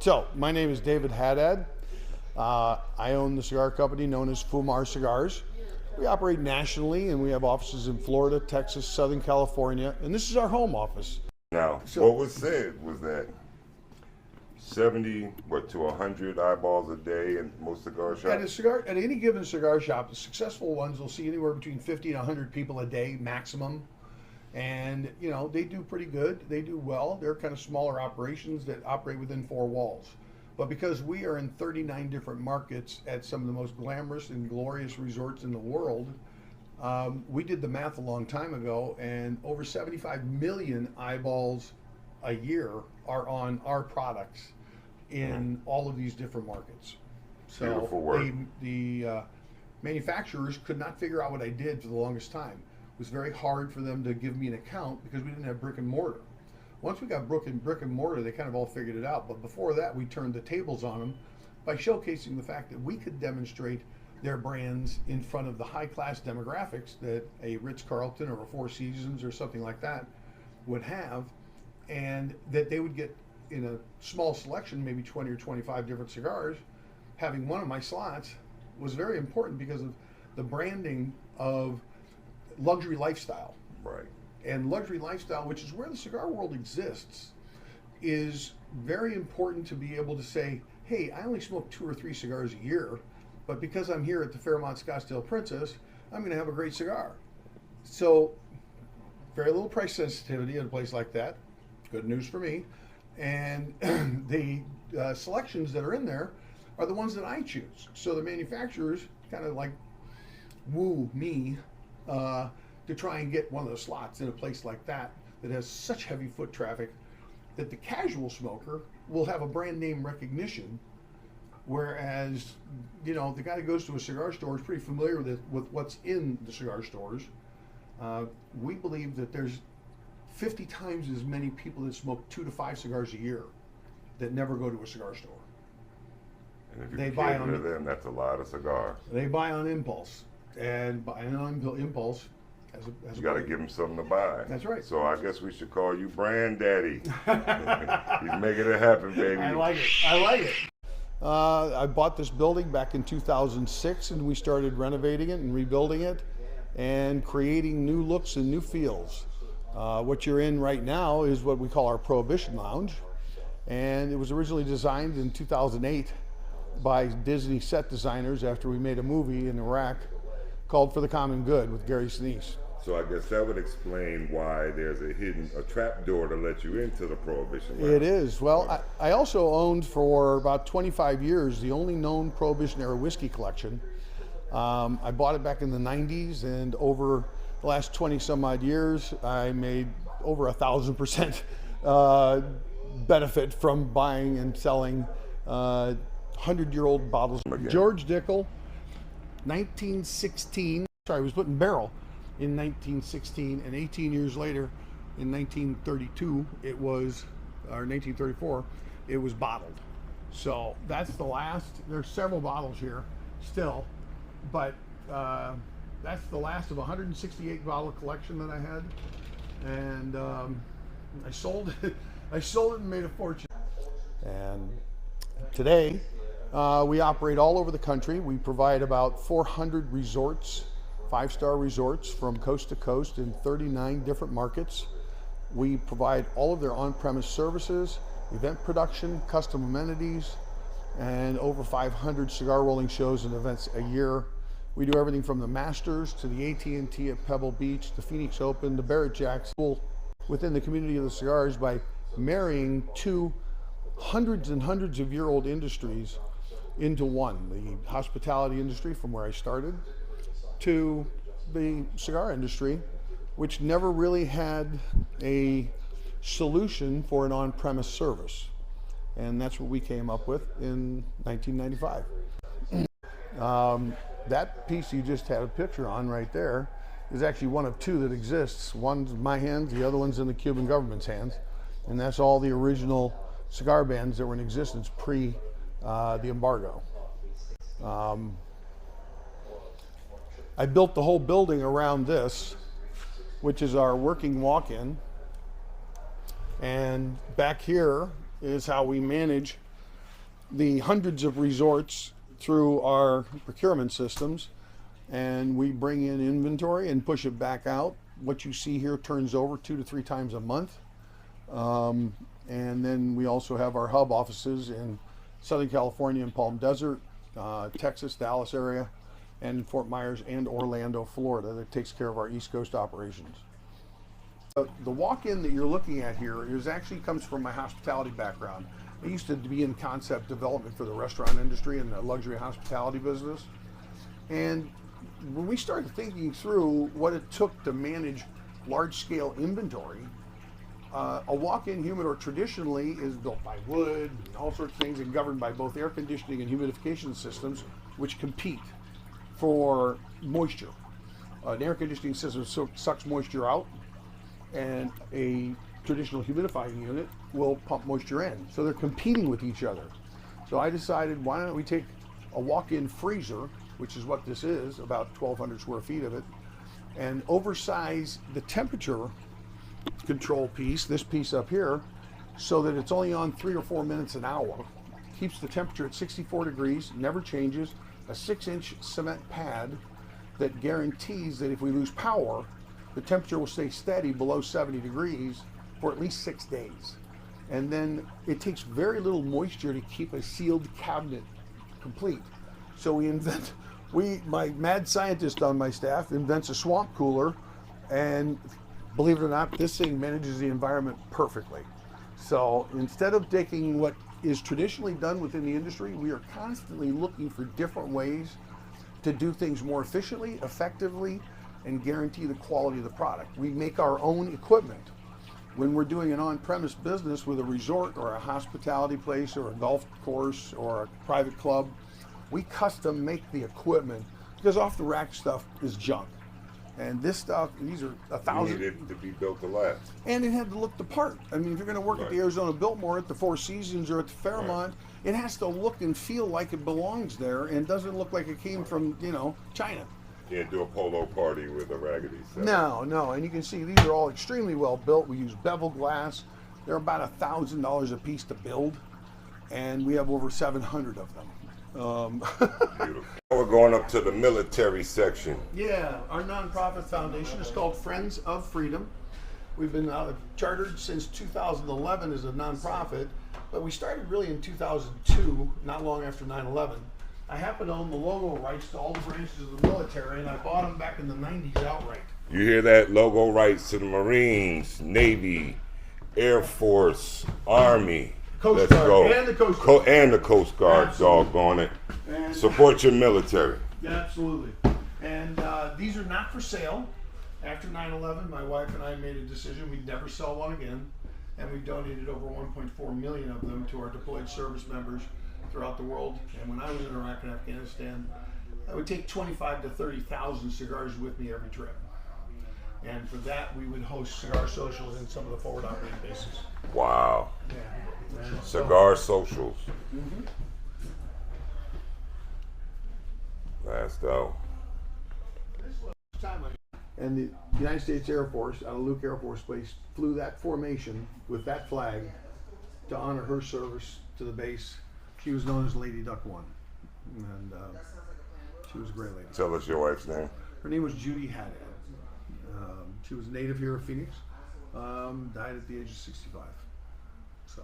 So, my name is David Haddad. I own the cigar company known as Fumar Cigars. We operate nationally, and we have offices in Florida, Texas, Southern California, and this is our home office. Now, what was said was that 70 to 100 eyeballs a day in most cigar shops? At any given cigar shop, the successful ones will see anywhere between 50 and 100 people a day maximum. And, you know, they do pretty good. They do well. They're kind of smaller operations that operate within four walls. But because we are in 39 different markets at some of the most glamorous and glorious resorts in the world, we did the math a long time ago, and over 75 million eyeballs a year are on our products in all of these different markets. So the manufacturers could not figure out what I did for the longest time. It was very hard for them to give me an account because we didn't have brick and mortar. Once we got brick and mortar, they kind of all figured it out. But before that, we turned the tables on them by showcasing the fact that we could demonstrate their brands in front of the high-class demographics that a Ritz-Carlton or a Four Seasons or something like that would have, and that they would get in a small selection, maybe 20 or 25 different cigars. Having one of my slots was very important because of the branding of luxury lifestyle. Right. And luxury lifestyle, which is where the cigar world exists, is very important to be able to say, hey, I only smoke 2 or 3 cigars a year, but because I'm here at the Fairmont Scottsdale Princess, I'm going to have a great cigar. So very little price sensitivity at a place like that. Good news for me. And the selections that are in there are the ones that I choose. So the manufacturers kind of like woo me to try and get one of the slots in a place like that that has such heavy foot traffic that the casual smoker will have a brand name recognition, whereas, you know, the guy that goes to a cigar store is pretty familiar with what's in the cigar stores. We believe that there's 50 times as many people that smoke 2 to 5 cigars a year that never go to a cigar store. And if you buy on them, that's a lot of cigars. They buy on impulse, and buying on impulse you got to give them something to buy. That's right. So I guess we should call you Brand Daddy. He's making it happen, baby. I like it. I like it. I bought this building back in 2006, and we started renovating it and rebuilding it and creating new looks and new feels. What you're in right now is what we call our Prohibition Lounge, and it was originally designed in 2008 by Disney set designers after we made a movie in Iraq called For the Common Good with Gary Sinise. So I guess that would explain why there's a trap door to let you into the Prohibition Lounge. It is. Well, I also owned for about 25 years the only known Prohibition era whiskey collection. I bought it back in the 90s, and over the last 20 some odd years, I made over 1,000% benefit from buying and selling 100-year-old bottles. George Dickel, 1916. Sorry, I was put in barrel in 1916, and 18 years later, in 1932, it was, or 1934, it was bottled. So that's the last. There's several bottles here still, but that's the last of a 168 bottle collection that I had, and I sold it. I sold it and made a fortune. And today, we operate all over the country. We provide about 400 resorts, 5-star resorts from coast to coast in 39 different markets. We provide all of their on-premise services, event production, custom amenities, and over 500 cigar rolling shows and events a year. We do everything from the Masters to the AT&T at Pebble Beach, the Phoenix Open, the Barrett Jacks, within the community of the cigars by marrying 2 hundreds and hundreds of year-old industries into one. The hospitality industry, from where I started, to the cigar industry, which never really had a solution for an on-premise service. And that's what we came up with in 1995. That piece you just had a picture on right there is actually one of 2 that exists. One's in my hands, the other one's in the Cuban government's hands. And that's all the original cigar bands that were in existence pre the embargo. I built the whole building around this, which is our working walk-in. And back here is how we manage the hundreds of resorts through our procurement systems, and we bring in inventory and push it back out. What you see here turns over 2 to 3 times a month. And then we also have our hub offices in Southern California and Palm Desert, Texas, Dallas area, and Fort Myers and Orlando, Florida, that takes care of our East Coast operations. The walk-in that you're looking at here actually comes from my hospitality background. I used to be in concept development for the restaurant industry and the luxury hospitality business. And when we started thinking through what it took to manage large-scale inventory, a walk-in humidor traditionally is built by wood and all sorts of things, and governed by both air conditioning and humidification systems, which compete for moisture. An air conditioning system sucks moisture out, and a traditional humidifying unit will pump moisture in. So they're competing with each other. So I decided, why don't we take a walk-in freezer, which is what this is, about 1,200 square feet of it, and oversize the temperature control piece, this piece up here, so that it's only on 3 or 4 minutes an hour. Keeps the temperature at 64 degrees, never changes. A 6-inch cement pad that guarantees that if we lose power, the temperature will stay steady below 70 degrees for at least 6 days. And then it takes very little moisture to keep a sealed cabinet complete. So my mad scientist on my staff invents a swamp cooler, and believe it or not, this thing manages the environment perfectly. So instead of taking what is traditionally done within the industry, we are constantly looking for different ways to do things more efficiently, effectively, and guarantee the quality of the product. We make our own equipment. When we're doing an on-premise business with a resort or a hospitality place or a golf course or a private club, we custom make the equipment, because off-the-rack stuff is junk. And this stuff, these are 1,000. You needed to be built to last. And it had to look the part. I mean, if you're going to work at the Arizona Biltmore, at the Four Seasons, or at the Fairmont, it has to look and feel like it belongs there, and doesn't look like it came from, China. You can't do a polo party with a raggedy set. No, and you can see these are all extremely well built. We use bevel glass. They're about $1,000 a piece to build, and we have over 700 of them. Beautiful. We're going up to the military section. Yeah, our nonprofit foundation is called Friends of Freedom. We've been chartered since 2011 as a nonprofit, but we started really in 2002, not long after 9/11. I happen to own the logo rights to all the branches of the military, and I bought them back in the 90s outright. You hear that? Logo rights to the Marines, Navy, Air Force, Army. Coast Let's Guard, go. and the Coast Guard. And the Coast Guard, Absolutely. doggone it. And Support your military. absolutely. And these are not for sale. After 9/11, my wife and I made a decision we'd never sell one again, and we donated over 1.4 million of them to our deployed service members throughout the world. And when I was in Iraq and Afghanistan, I would take 25 to 30,000 cigars with me every trip. And for that, we would host cigar socials in some of the forward operating bases. Wow. Yeah. And Cigar socials. Mm-hmm. Last out. And the United States Air Force, out of Luke Air Force Base, flew that formation with that flag to honor her service to the base. She was known as Lady Duck One, and she was a great lady. Tell us your wife's name. Her name was Judy Haddad. She was a native here of Phoenix. Died at the age of 65. So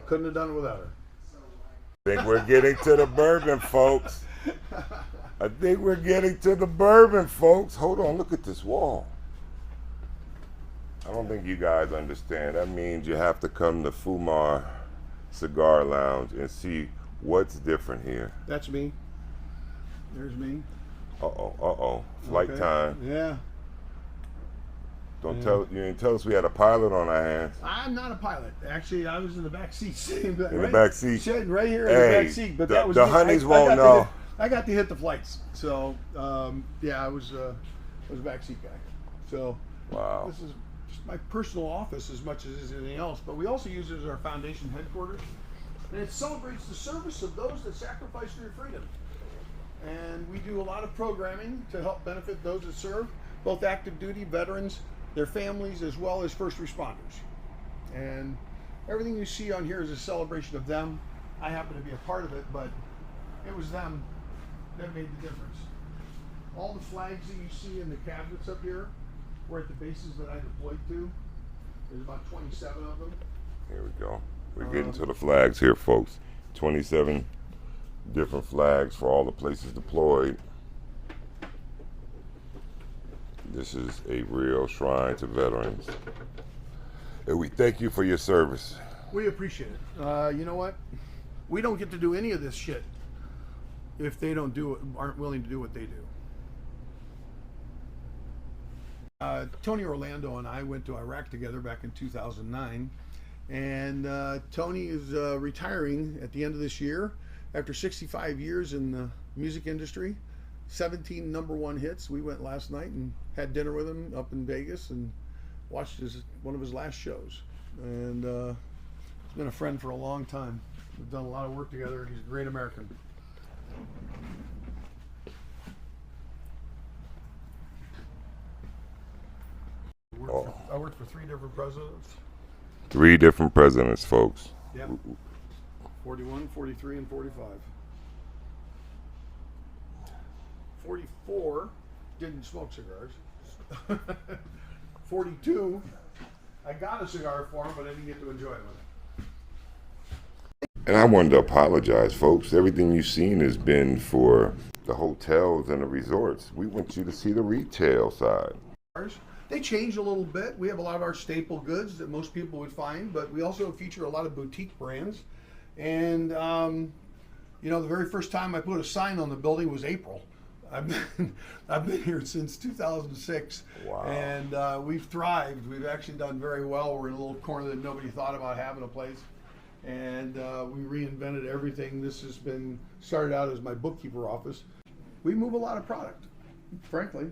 couldn't have done it without her. I think we're getting to the bourbon, folks. I think we're getting to the bourbon, folks. Hold on, look at this wall. I don't think you guys understand. That means you have to come to Fumar Cigar Lounge and see what's different here. That's me. There's me. Uh-oh. Flight Okay. time. Yeah. You didn't tell us we had a pilot on our hands. I'm not a pilot. Actually, I was in the back seat, sitting In the back seat. sitting right here in the back seat. But that was the me. honeys I won't got know. I got to hit the flights. So I was a back seat guy. So Wow. this is just my personal office as much as it is anything else. But we also use it as our foundation headquarters, and it celebrates the service of those that sacrifice for your freedom. And we do a lot of programming to help benefit those that serve, both active duty veterans, their families, as well as first responders. and everything you see on here is a celebration of them. I happen to be a part of it, but it was them that made the difference. All the flags that you see in the cabinets up here were at the bases that I deployed to. There's about 27 of them. Here we go. We're getting to the flags here, folks. 27 different flags for all the places deployed. This is a real shrine to veterans. And we thank you for your service. We appreciate it. You know what? We don't get to do any of this shit if they don't do it, aren't willing to do what they do. Tony Orlando and I went to Iraq together back in 2009, and Tony is retiring at the end of this year after 65 years in the music industry, 17 #1 hits. We went last night and had dinner with him up in Vegas and watched one of his last shows, and he's been a friend for a long time. We've done a lot of work together, and he's a great American. I worked for 3 different presidents. 3 different presidents, folks. Yep. 41, 43, and 45. 44 didn't smoke cigars. 42, I got a cigar for him, but I didn't get to enjoy it with him. And I wanted to apologize, folks. Everything you've seen has been for the hotels and the resorts. We want you to see the retail side. They changed a little bit. We have a lot of our staple goods that most people would find, but we also feature a lot of boutique brands. And you know, the very first time I put a sign on the building was April. I've been here since 2006. Wow. And we've thrived. We've actually done very well. We're in a little corner that nobody thought about having a place, and we reinvented everything. This has been started out as my bookkeeper office. We move a lot of product, frankly.